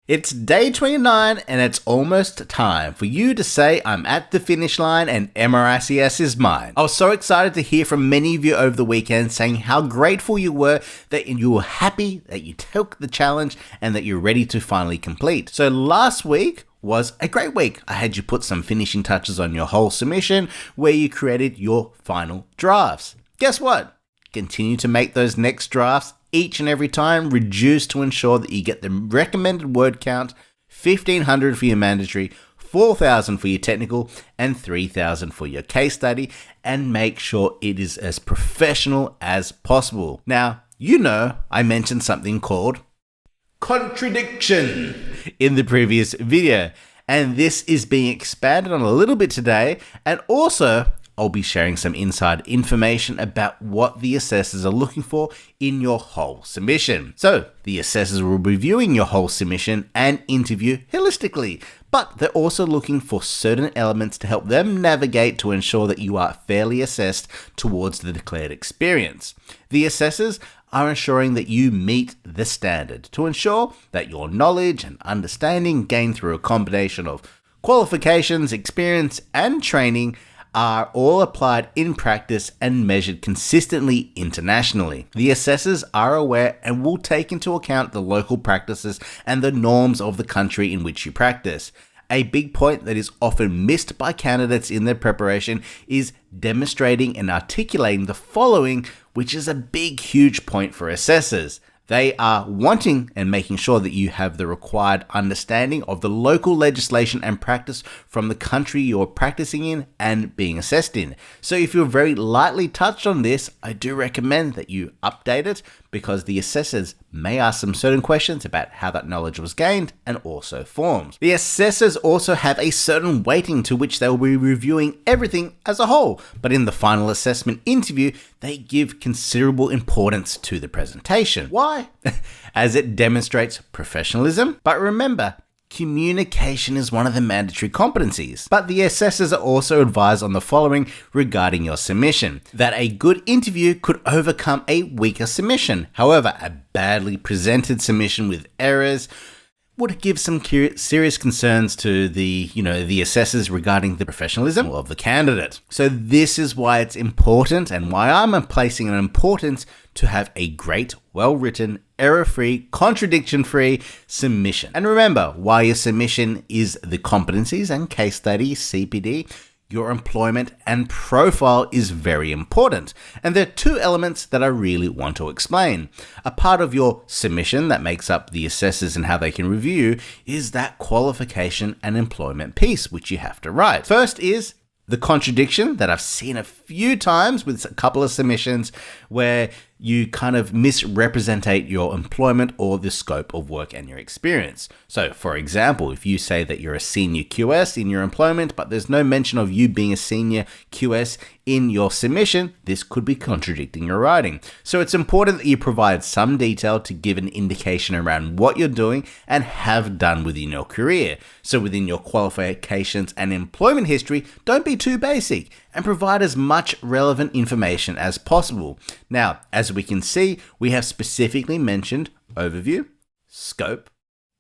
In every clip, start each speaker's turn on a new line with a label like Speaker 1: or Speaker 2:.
Speaker 1: It's day 29 and it's almost time for you to say I'm at the finish line and MRICS is mine. I was so excited to hear from many of you over the weekend saying how grateful you were that you were happy that you took the challenge and that you're ready to finally complete. So last week was a great week. I had you put some finishing touches on your whole submission where you created your final drafts. Guess what? Continue to make those next drafts each and every time, reduce to ensure that you get the recommended word count, 1,500 for your mandatory, 4,000 for your technical, and 3,000 for your case study, and make sure it is as professional as possible. Now, you know I mentioned something called contradiction in the previous video, and this is being expanded on a little bit today, and also I'll be sharing some inside information about what the assessors are looking for in your whole submission. So the assessors will be reviewing your whole submission and interview holistically, but they're also looking for certain elements to help them navigate to ensure that you are fairly assessed towards the declared experience. The assessors are ensuring that you meet the standard to ensure that your knowledge and understanding gained through a combination of qualifications, experience, and training are all applied in practice and measured consistently internationally. The assessors are aware and will take into account the local practices and the norms of the country in which you practice. A big point that is often missed by candidates in their preparation is demonstrating and articulating the following, which is a big, huge point for assessors. They are wanting and making sure that you have the required understanding of the local legislation and practice from the country you're practicing in and being assessed in. So if you're very lightly touched on this, I do recommend that you update it because the assessors may ask some certain questions about how that knowledge was gained and also formed. The assessors also have a certain weighting to which they will be reviewing everything as a whole, but in the final assessment interview, they give considerable importance to the presentation. Why? As it demonstrates professionalism. But remember, communication is one of the mandatory competencies. But the assessors are also advised on the following regarding your submission: that a good interview could overcome a weaker submission. However, a badly presented submission with errors would give some serious concerns to the assessors regarding the professionalism of the candidate. So this is why it's important and why I'm placing an importance to have a great, well-written, error-free, contradiction-free submission. And remember, while your submission is the competencies and case study, CPD, your employment and profile is very important. And there are two elements that I really want to explain. A part of your submission that makes up the assessors and how they can review is that qualification and employment piece, which you have to write. First is the contradiction that I've seen a few times with a couple of submissions where you kind of misrepresentate your employment or the scope of work and your experience. So for example, if you say that you're a senior QS in your employment, but there's no mention of you being a senior QS in your submission, this could be contradicting your writing. So it's important that you provide some detail to give an indication around what you're doing and have done within your career. So within your qualifications and employment history, don't be too basic and provide as much relevant information as possible. Now, as we can see, we have specifically mentioned overview, scope,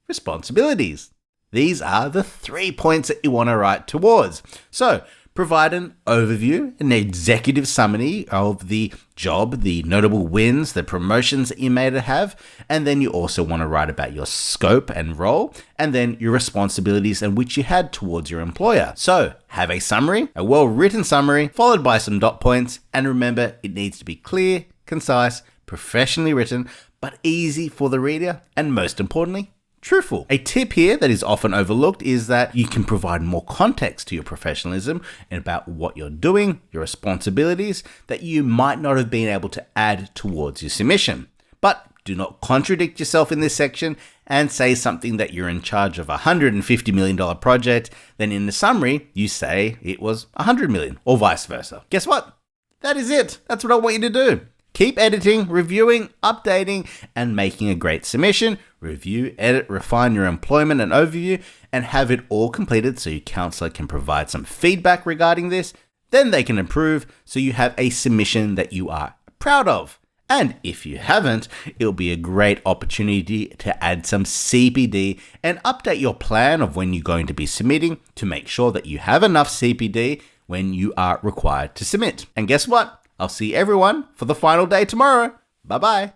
Speaker 1: responsibilities. These are the 3 points that you want to write towards. So provide an overview, an executive summary of the job, the notable wins, the promotions that you may have, and then you also want to write about your scope and role, and then your responsibilities and which you had towards your employer. So have a summary, a well-written summary, followed by some dot points, and remember, it needs to be clear, concise, professionally written, but easy for the reader, and most importantly, truthful. A tip here that is often overlooked is that you can provide more context to your professionalism and about what you're doing, your responsibilities that you might not have been able to add towards your submission. But do not contradict yourself in this section and say something that you're in charge of a $150 million project, then in the summary, you say it was $100 million or vice versa. Guess what? That is it. That's what I want you to do. Keep editing, reviewing, updating, and making a great submission. Review, edit, refine your employment and overview, and have it all completed so your counselor can provide some feedback regarding this. Then they can improve so you have a submission that you are proud of. And if you haven't, it'll be a great opportunity to add some CPD and update your plan of when you're going to be submitting to make sure that you have enough CPD when you are required to submit. And guess what? I'll see everyone for the final day tomorrow. Bye-bye.